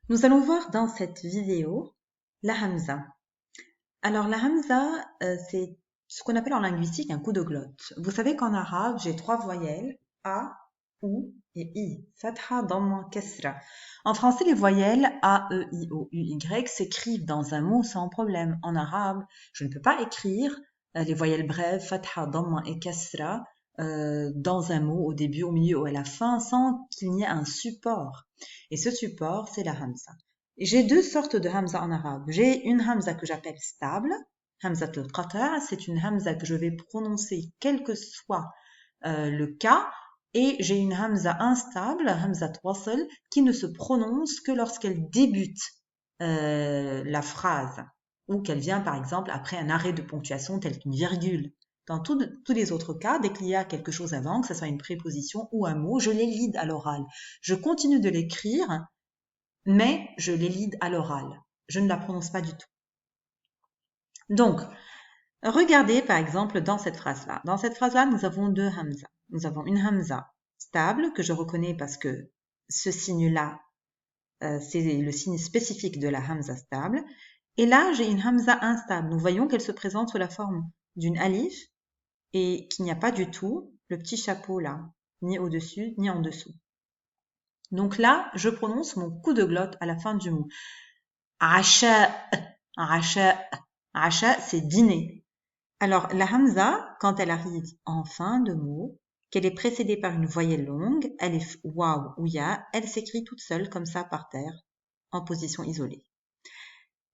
Nous allons voir dans cette vidéo la hamza. Alors la hamza, c'est ce qu'on appelle en linguistique un coup de glotte. Vous savez qu'en arabe, j'ai trois voyelles, a, ou et i. Fatha, damma, kasra. En français, les voyelles a, e, i, o, u, y s'écrivent dans un mot sans problème. En arabe, je ne peux pas écrire les voyelles brèves, fatha, damma et kasra, dans un mot au début, au milieu ou à la fin sans qu'il n'y ait un support. Et ce support, c'est la hamza. J'ai deux sortes de hamza en arabe. J'ai une hamza que j'appelle stable, hamza al-qata', c'est une hamza que je vais prononcer quel que soit le cas, et j'ai une hamza instable, hamza wasl, qui ne se prononce que lorsqu'elle débute la phrase, ou qu'elle vient par exemple après un arrêt de ponctuation tel qu'une virgule. Dans tous les autres cas, dès qu'il y a quelque chose avant, que ce soit une préposition ou un mot, je l'élide à l'oral. Je continue de l'écrire, mais je l'élide à l'oral. Je ne la prononce pas du tout. Donc, regardez par exemple dans cette phrase-là. Dans cette phrase-là, nous avons deux hamza. Nous avons une hamza stable que je reconnais parce que ce signe-là, c'est le signe spécifique de la hamza stable. Et là, j'ai une hamza instable. Nous voyons qu'elle se présente sous la forme d'une alif et qu'il n'y a pas du tout le petit chapeau là, ni au-dessus, ni en dessous. Donc là, je prononce mon coup de glotte à la fin du mot. Asha, asha, asha, c'est dîner. Alors, la hamza, quand elle arrive en fin de mot, qu'elle est précédée par une voyelle longue, alif, waw ou ya, elle s'écrit toute seule comme ça par terre, en position isolée.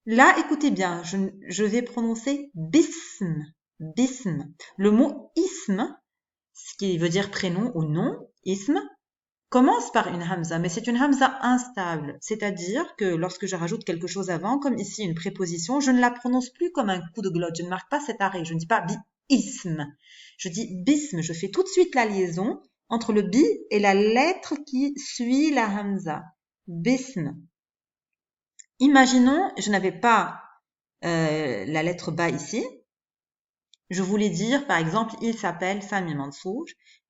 Là, écoutez bien, je vais prononcer bism, bism. Le mot ism, ce qui veut dire prénom ou nom, ism, commence par une hamza, mais c'est une hamza instable, c'est-à-dire que lorsque je rajoute quelque chose avant, comme ici une préposition, je ne la prononce plus comme un coup de glotte, je ne marque pas cet arrêt, je ne dis pas bi-ism, je dis bism, je fais tout de suite la liaison entre le bi et la lettre qui suit la hamza, bism. Imaginons, je n'avais pas la lettre ba ici, je voulais dire, par exemple, il s'appelle Sami Mansour.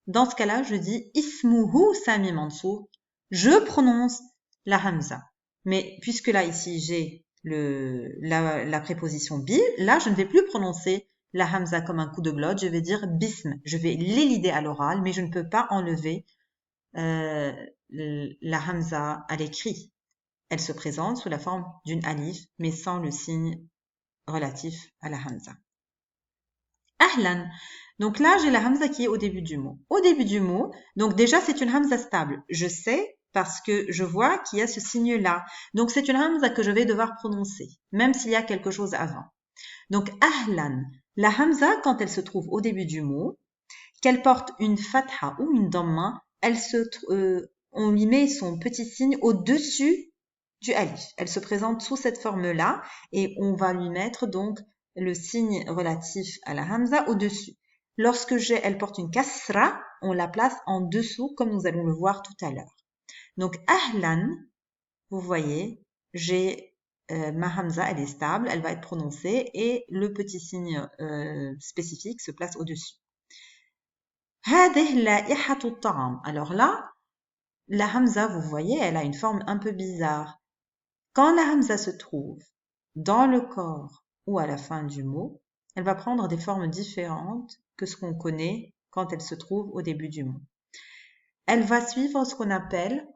Dans ce cas-là, je dis Ismuhu Sami Mansour. Je prononce la hamza. Mais puisque là, ici, j'ai la préposition bi, là, je ne vais plus prononcer la hamza comme un coup de glotte. Je vais dire bism. Je vais l'élider à l'oral, mais je ne peux pas enlever la hamza à l'écrit. Elle se présente sous la forme d'une alif, mais sans le signe relatif à la hamza. Ahlan. Donc là, j'ai la hamza qui est au début du mot. Au début du mot, donc déjà, c'est une hamza stable. Je sais parce que je vois qu'il y a ce signe-là. Donc, c'est une hamza que je vais devoir prononcer, même s'il y a quelque chose avant. Donc, ahlan. La hamza, quand elle se trouve au début du mot, qu'elle porte une fatha ou une damma, on lui met son petit signe au-dessus du alif. Elle se présente sous cette forme-là et on va lui mettre donc le signe relatif à la hamza au-dessus. Lorsque elle porte une kasra, on la place en dessous comme nous allons le voir tout à l'heure. Donc ahlan, vous voyez, j'ai ma hamza, elle est stable, elle va être prononcée et le petit signe spécifique se place au-dessus. Alors là, la hamza, vous voyez, elle a une forme un peu bizarre. Quand la hamza se trouve dans le corps ou à la fin du mot, elle va prendre des formes différentes que ce qu'on connaît quand elle se trouve au début du mot. Elle va suivre ce qu'on appelle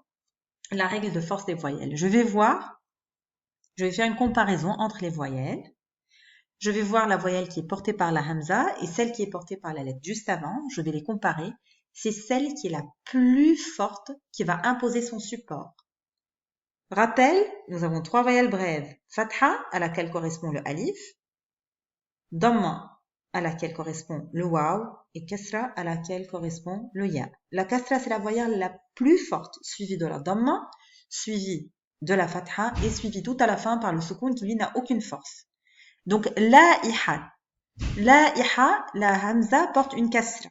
la règle de force des voyelles. Je vais faire une comparaison entre les voyelles. Je vais voir la voyelle qui est portée par la hamza et celle qui est portée par la lettre juste avant. Je vais les comparer. C'est celle qui est la plus forte qui va imposer son support. Rappel, nous avons trois voyelles brèves. Fatha, à laquelle correspond le alif. Damma, à laquelle correspond le waw. Et kasra, à laquelle correspond le ya. La kasra, c'est la voyelle la plus forte, suivie de la damma, suivie de la fatha et suivie tout à la fin par le soukoun qui lui n'a aucune force. Donc, la-iha, la hamza porte une kasra.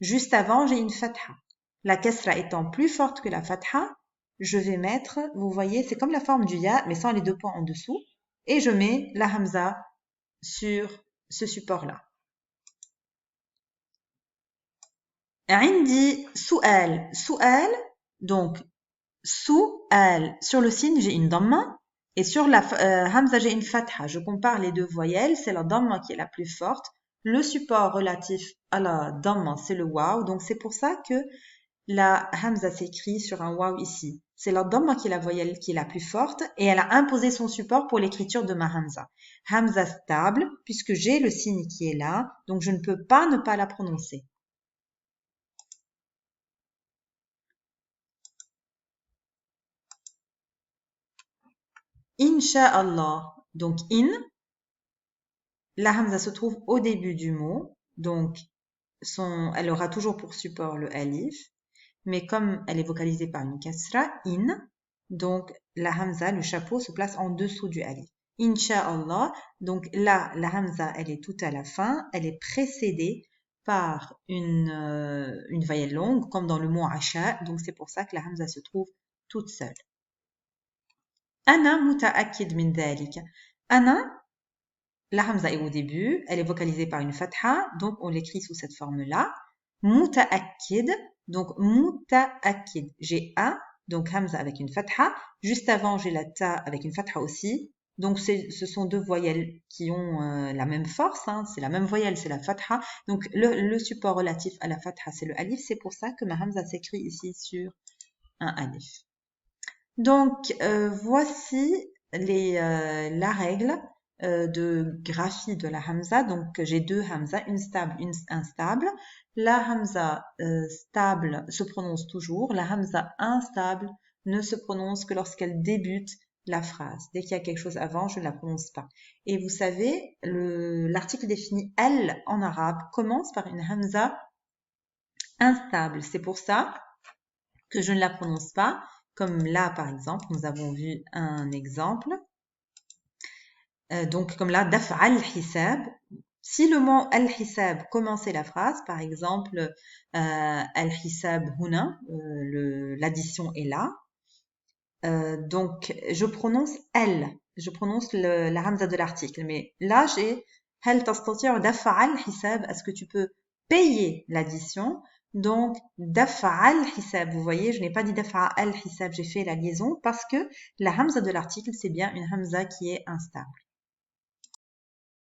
Juste avant, j'ai une fatha. La kasra étant plus forte que la fatha, je vais mettre, vous voyez, c'est comme la forme du ya, mais sans les deux points en dessous. Et je mets la hamza sur ce support-là. عندي سؤال. Donc, Su'al. Sur le signe, j'ai une dhamma. Et sur la hamza, j'ai une fatha. Je compare les deux voyelles. C'est la dhamma qui est la plus forte. Le support relatif à la dhamma, c'est le waw. Donc, c'est pour ça que la hamza s'écrit sur un waw ici. C'est la dhamma qui est la voyelle qui est la plus forte et elle a imposé son support pour l'écriture de ma hamza. Hamza stable, puisque j'ai le signe qui est là, donc je ne peux pas ne pas la prononcer. Inch'Allah. Donc, la hamza se trouve au début du mot. Donc, elle aura toujours pour support le alif. Mais comme elle est vocalisée par une kasra, donc la hamza, le chapeau, se place en dessous du alif. Inch'Allah. Donc là, la hamza, elle est tout à la fin. Elle est précédée par une voyelle longue, comme dans le mot asha. Donc c'est pour ça que la hamza se trouve toute seule. Ana muta'akkid min dhalika. Ana, la hamza est au début, elle est vocalisée par une fatha, donc on l'écrit sous cette forme-là. Muta'akkid, donc muta'akkid. J'ai a, donc hamza avec une fatha. Juste avant, j'ai la ta avec une fatha aussi. Donc ce sont deux voyelles qui ont la même force, hein. C'est la même voyelle, c'est la fatha. Donc le support relatif à la fatha, c'est le alif. C'est pour ça que ma hamza s'écrit ici sur un alif. Donc, voici la règle de graphie de la hamza. Donc, j'ai deux hamza, une stable, une instable. La hamza stable se prononce toujours. La hamza instable ne se prononce que lorsqu'elle débute la phrase. Dès qu'il y a quelque chose avant, je ne la prononce pas. Et vous savez, l'article défini elle en arabe commence par une hamza instable. C'est pour ça que je ne la prononce pas. Comme là, par exemple, nous avons vu un exemple. Donc, comme là, daf'al hisab. Si le mot al-hisab commençait la phrase, par exemple, al-hisab huna, l'addition est là. Donc, je prononce elle. Je prononce la hamza de l'article. Mais là, j'ai hal tastati'u daf'al hisab. Est-ce que tu peux payer l'addition? Donc, daf'al hisab. Vous voyez, je n'ai pas dit daf'al hisab. J'ai fait la liaison parce que la hamza de l'article, c'est bien une hamza qui est instable.